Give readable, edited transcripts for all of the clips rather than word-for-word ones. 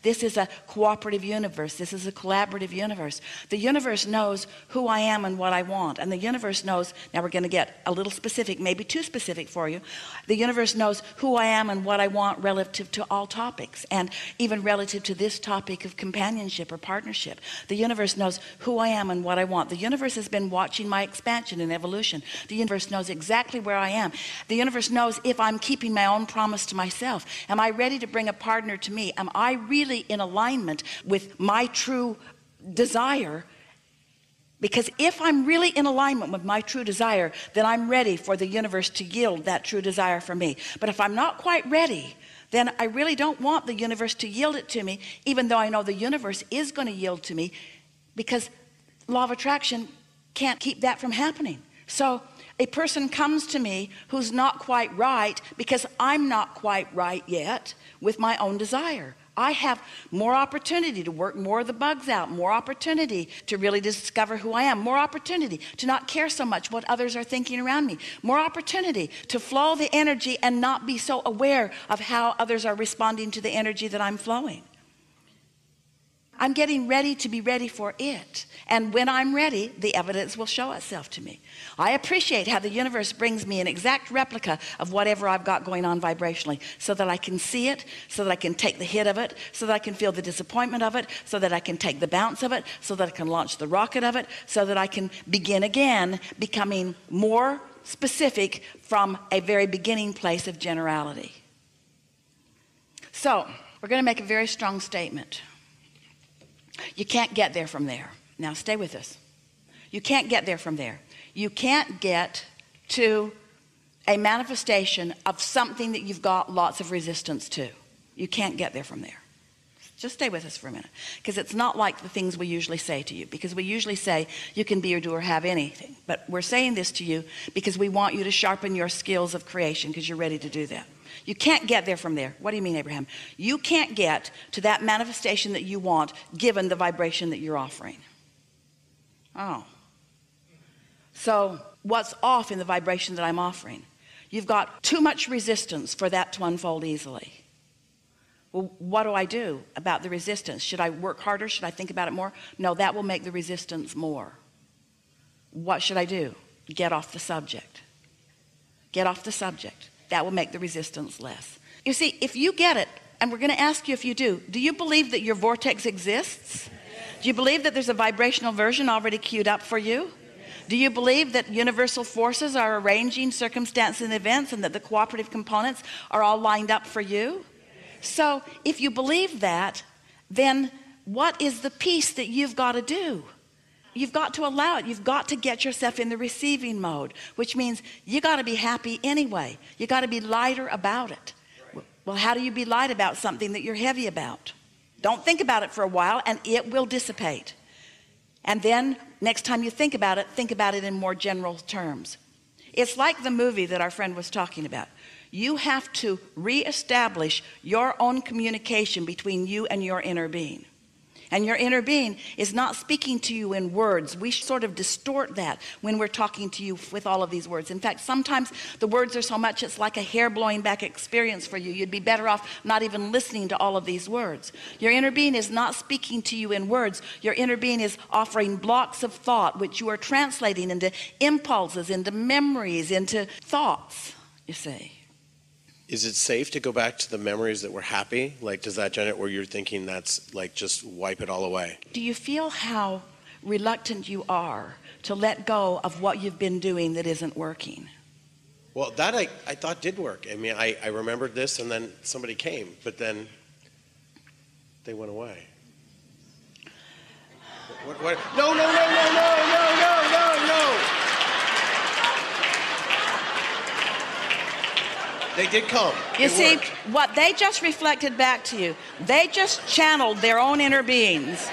This is a cooperative universe. This is a collaborative universe. The universe knows who I am and what I want. And the universe knows, now we're going to get a little specific, maybe too specific for you. The universe knows who I am and what I want relative to all topics, and even relative to this topic of companionship or partnership. The universe knows who I am and what I want. The universe has been watching my expansion and evolution. The universe knows exactly where I am. The universe knows if I'm keeping my own promise to myself. Am I ready to bring a partner to me? Am I really in alignment with my true desire? Because if I'm really in alignment with my true desire, then I'm ready for the universe to yield that true desire for me. But if I'm not quite ready, then I really don't want the universe to yield it to me, even though I know the universe is going to yield to me, because law of attraction can't keep that from happening. So a person comes to me who's not quite right because I'm not quite right yet with my own desire. I have more opportunity to work more of the bugs out, more opportunity to really discover who I am, more opportunity to not care so much what others are thinking around me, more opportunity to flow the energy and not be so aware of how others are responding to the energy that I'm flowing. I'm getting ready to be ready for it. And when I'm ready, the evidence will show itself to me. I appreciate how the universe brings me an exact replica of whatever I've got going on vibrationally, so that I can see it, so that I can take the hit of it, so that I can feel the disappointment of it, so that I can take the bounce of it, so that I can launch the rocket of it, so that I can begin again, becoming more specific from a very beginning place of generality. So we're going to make a very strong statement. You can't get there from there. Now stay with us. You can't get there from there. You can't get to a manifestation of something that you've got lots of resistance to. You can't get there from there. Just stay with us for a minute, because it's not like the things we usually say to you, because we usually say you can be or do or have anything. But we're saying this to you because we want you to sharpen your skills of creation, because you're ready to do that. You can't get there from there. What do you mean, Abraham? You can't get to that manifestation that you want given the vibration that you're offering. Oh. So what's off in the vibration that I'm offering? You've got too much resistance for that to unfold easily. Well, what do I do about the resistance? Should I work harder? Should I think about it more? No, that will make the resistance more. What should I do? Get off the subject. Get off the subject. That will make the resistance less. You see, if you get it, and we're going to ask you if you do you believe that your vortex exists? Do you believe that there's a vibrational version already queued up for you? Do you believe that universal forces are arranging circumstances and events, and that the cooperative components are all lined up for you? So if you believe that, then what is the piece that you've got to do? You've got to allow it. You've got to get yourself in the receiving mode, which means you got to be happy anyway. You got to be lighter about it. Well, how do you be light about something that you're heavy about? Don't think about it for a while, and it will dissipate. And then next time you think about it in more general terms. It's like the movie that our friend was talking about. You have to reestablish your own communication between you and your inner being. And your inner being is not speaking to you in words. We sort of distort that when we're talking to you with all of these words. In fact, sometimes the words are so much it's like a hair blowing back experience for you. You'd be better off not even listening to all of these words. Your inner being is not speaking to you in words. Your inner being is offering blocks of thought, which you are translating into impulses, into memories, into thoughts, you see. Is it safe to go back to the memories that were happy? Like, does that generate where you're thinking that's like just wipe it all away? Do you feel how reluctant you are to let go of what you've been doing that isn't working? Well, that I thought did work. I mean, I remembered this, and then somebody came, but then they went away. What? No. They did come. You see, what they just reflected back to you, they just channeled their own inner beings.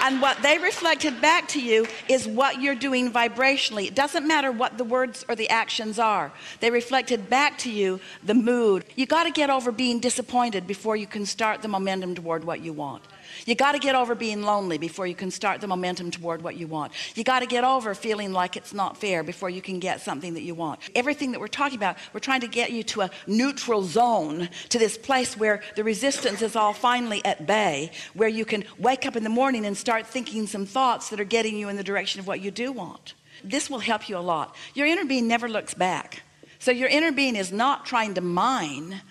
And what they reflected back to you is what you're doing vibrationally. It doesn't matter what the words or the actions are. They reflected back to you the mood. You got to get over being disappointed before you can start the momentum toward what you want. You got to get over being lonely before you can start the momentum toward what you want. You got to get over feeling like it's not fair before you can get something that you want. Everything that we're talking about, we're trying to get you to a neutral zone, to this place where the resistance is all finally at bay, where you can wake up in the morning and start thinking some thoughts that are getting you in the direction of what you do want. This will help you a lot. Your inner being never looks back. So your inner being is not trying to mine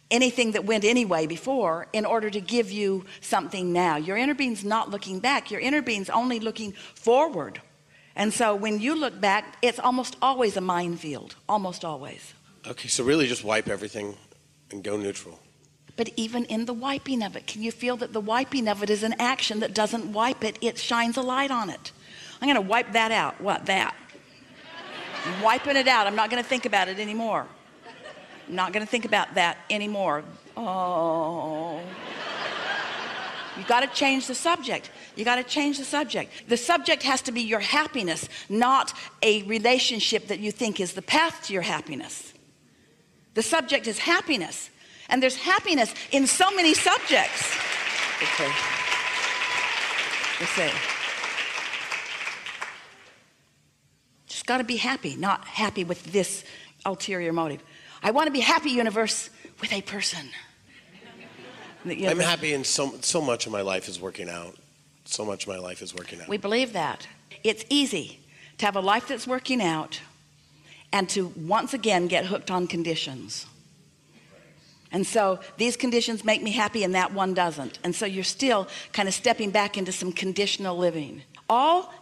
anything that went anyway before in order to give you something now. Your inner being's not looking back. Your inner being's only looking forward. And so when you look back, it's almost always a minefield, almost always. Okay, so really just wipe everything and go neutral. But even in the wiping of it, can you feel that the wiping of it is an action that doesn't wipe it, it shines a light on it? I'm going to wipe that out. What, that? I'm wiping it out. I'm not going to think about it anymore. I'm not going to think about that anymore. Oh. You got to change the subject. You got to change the subject. The subject has to be your happiness, not a relationship that you think is the path to your happiness. The subject is happiness. And there's happiness in so many subjects. Okay. Let's see. Just got to be happy, not happy with this ulterior motive. I want to be happy, universe, with a person. I'm happy, and so much of my life is working out. So much of my life is working out. We believe that. It's easy to have a life that's working out and to once again get hooked on conditions. And so these conditions make me happy and that one doesn't. And so you're still kind of stepping back into some conditional living. All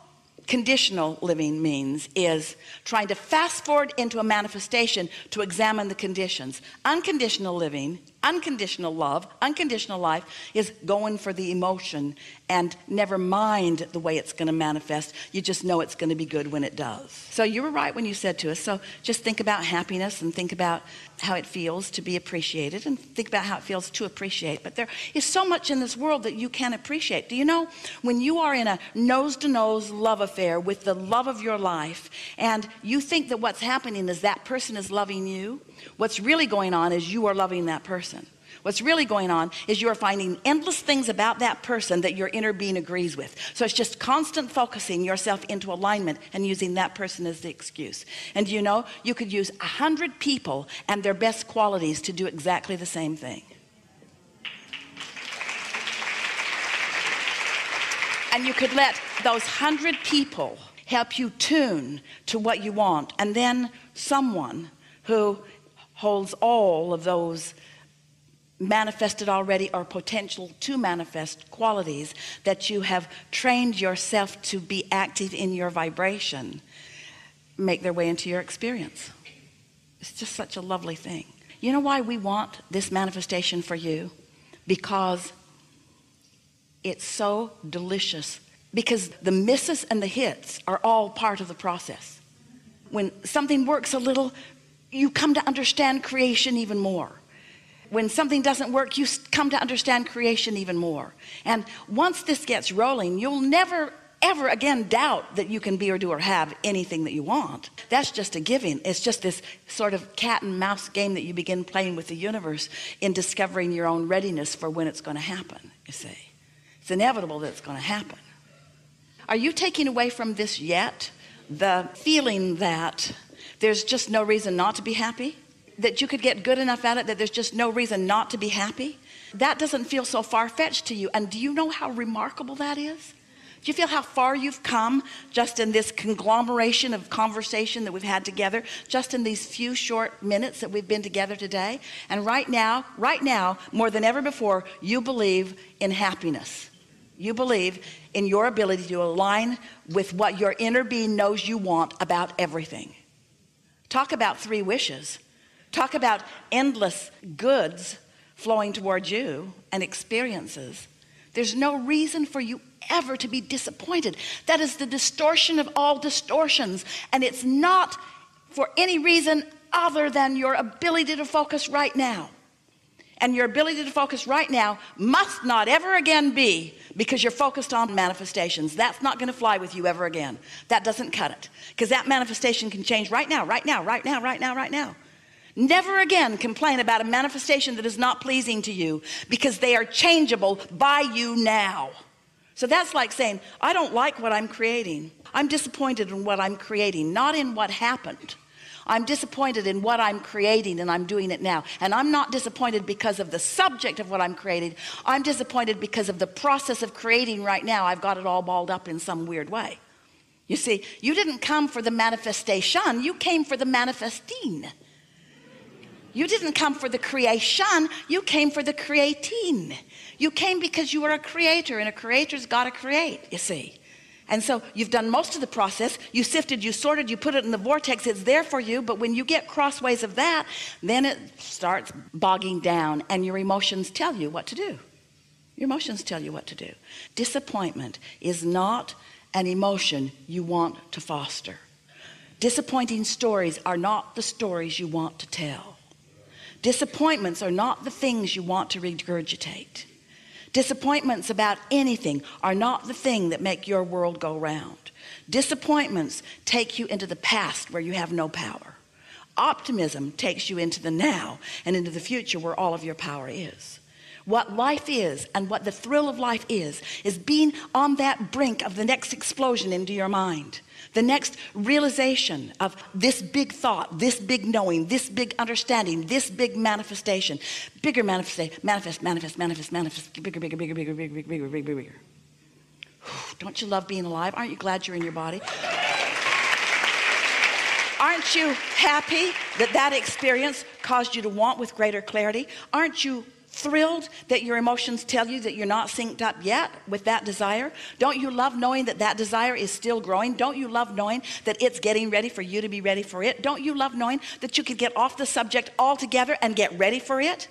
conditional living means is trying to fast forward into a manifestation to examine the conditions. Unconditional living, unconditional love, unconditional life is going for the emotion and never mind the way it's going to manifest. You just know it's going to be good when it does. So you were right when you said to us, so just think about happiness and think about how it feels to be appreciated and think about how it feels to appreciate. But there is so much in this world that you can appreciate. Do you know when you are in a nose-to-nose love affair with the love of your life and you think that what's happening is that person is loving you, what's really going on is you are loving that person. What's really going on is you're finding endless things about that person that your inner being agrees with. So it's just constant focusing yourself into alignment and using that person as the excuse. And you know, you could use 100 people and their best qualities to do exactly the same thing. And you could let those 100 people help you tune to what you want. And then someone who holds all of those manifested already or potential to manifest qualities that you have trained yourself to be active in your vibration make their way into your experience. It's just such a lovely thing. You know why we want this manifestation for you? Because it's so delicious. Because the misses and the hits are all part of the process. When something works a little, you come to understand creation even more. When something doesn't work, you come to understand creation even more. And once this gets rolling, you'll never, ever again doubt that you can be or do or have anything that you want. That's just a giving. It's just this sort of cat and mouse game that you begin playing with the universe in discovering your own readiness for when it's going to happen, you see. It's inevitable that it's going to happen. Are you taking away from this yet the feeling that there's just no reason not to be happy? That you could get good enough at it that there's just no reason not to be happy? That doesn't feel so far-fetched to you. And do you know how remarkable that is? Do you feel how far you've come just in this conglomeration of conversation that we've had together, just in these few short minutes that we've been together today? And right now, more than ever before, you believe in happiness. You believe in your ability to align with what your inner being knows you want about everything. Talk about 3 wishes. Talk about endless goods flowing towards you and experiences. There's no reason for you ever to be disappointed. That is the distortion of all distortions. And it's not for any reason other than your ability to focus right now. And your ability to focus right now must not ever again be because you're focused on manifestations. That's not going to fly with you ever again. That doesn't cut it. Because that manifestation can change right now, right now, right now, right now, right now. Never again complain about a manifestation that is not pleasing to you, because they are changeable by you now. So that's like saying, I don't like what I'm creating. I'm disappointed in what I'm creating, not in what happened. I'm disappointed in what I'm creating, and I'm doing it now. And I'm not disappointed because of the subject of what I'm creating. I'm disappointed because of the process of creating right now. I've got it all balled up in some weird way. You see, you didn't come for the manifestation, you came for the manifesting. You didn't come for the creation, you came for the creating. You came because you are a creator, and a creator's got to create, you see. And so you've done most of the process. You sifted, you sorted, you put it in the vortex. It's there for you. But when you get crossways of that, then it starts bogging down, and your emotions tell you what to do. Your emotions tell you what to do. Disappointment is not an emotion you want to foster. Disappointing stories are not the stories you want to tell. Disappointments are not the things you want to regurgitate. Disappointments about anything are not the thing that make your world go round. Disappointments take you into the past where you have no power. Optimism takes you into the now and into the future where all of your power is. What life is, and what the thrill of life is being on that brink of the next explosion into your mind. The next realization of this big thought, this big knowing, this big understanding, this big manifestation. Bigger manifestation, manifest, bigger, bigger, bigger, bigger, bigger, bigger, bigger, bigger. Don't you love being alive? Aren't you glad you're in your body? Aren't you happy that that experience caused you to want with greater clarity? Aren't you thrilled that your emotions tell you that you're not synced up yet with that desire? Don't you love knowing that that desire is still growing? Don't you love knowing that it's getting ready for you to be ready for it? Don't you love knowing that you could get off the subject altogether and get ready for it?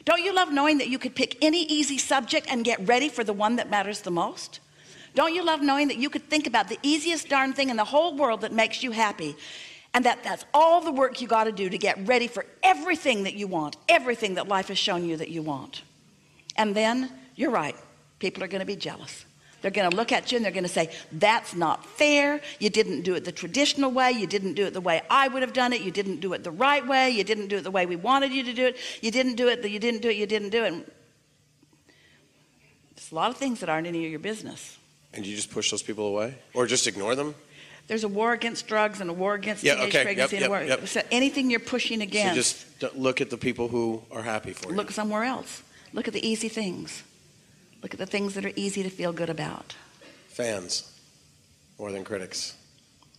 Don't you love knowing that you could pick any easy subject and get ready for the one that matters the most? Don't you love knowing that you could think about the easiest darn thing in the whole world that makes you happy, and that's all the work you got to do to get ready for everything that you want, everything that life has shown you that you want? And then, you're right, people are going to be jealous. They're going to look at you and they're going to say, that's not fair. You didn't do it the traditional way. You didn't do it the way I would have done it. You didn't do it the right way. You didn't do it the way we wanted you to do it. You didn't do it. You didn't do it. You didn't do it. There's a lot of things that aren't any of your business. And you just push those people away, or just ignore them? There's a war against drugs and a war against teenage pregnancy. So anything you're pushing against. So just look at the people who are happy for you. Look somewhere else. Look at the easy things. Look at the things that are easy to feel good about. Fans, more than critics.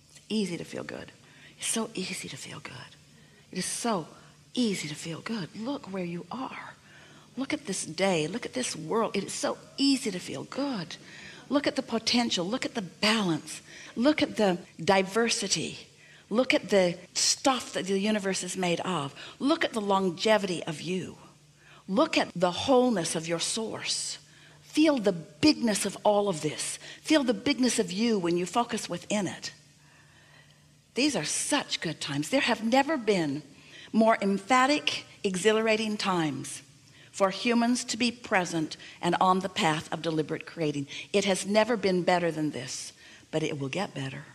It's easy to feel good. It's so easy to feel good. It is so easy to feel good. Look where you are. Look at this day. Look at this world. It is so easy to feel good. Look at the potential. Look at the balance. Look at the diversity. Look at the stuff that the universe is made of. Look at the longevity of you. Look at the wholeness of your source. Feel the bigness of all of this. Feel the bigness of you when you focus within it. These are such good times. There have never been more emphatic, exhilarating times for humans to be present and on the path of deliberate creating. It has never been better than this, but it will get better.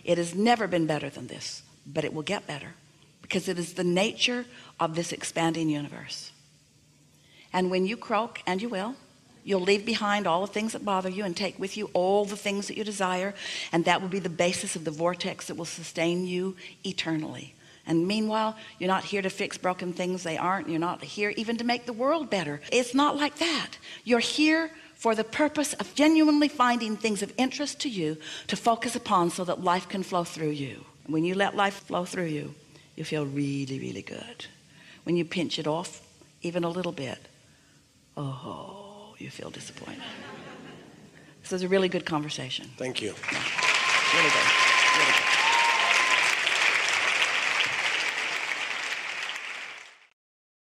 It has never been better than this, but it will get better, because it is the nature of this expanding universe. And when you croak, and you will, you'll leave behind all the things that bother you and take with you all the things that you desire, and that will be the basis of the vortex that will sustain you eternally. And meanwhile, you're not here to fix broken things. They aren't. You're not here even to make the world better. It's not like that. You're here for the purpose of genuinely finding things of interest to you to focus upon, so that life can flow through you. When you let life flow through you, you feel really, really good. When you pinch it off even a little bit, oh, you feel disappointed. This is a really good conversation. Thank you. Yeah. Really good. Really good.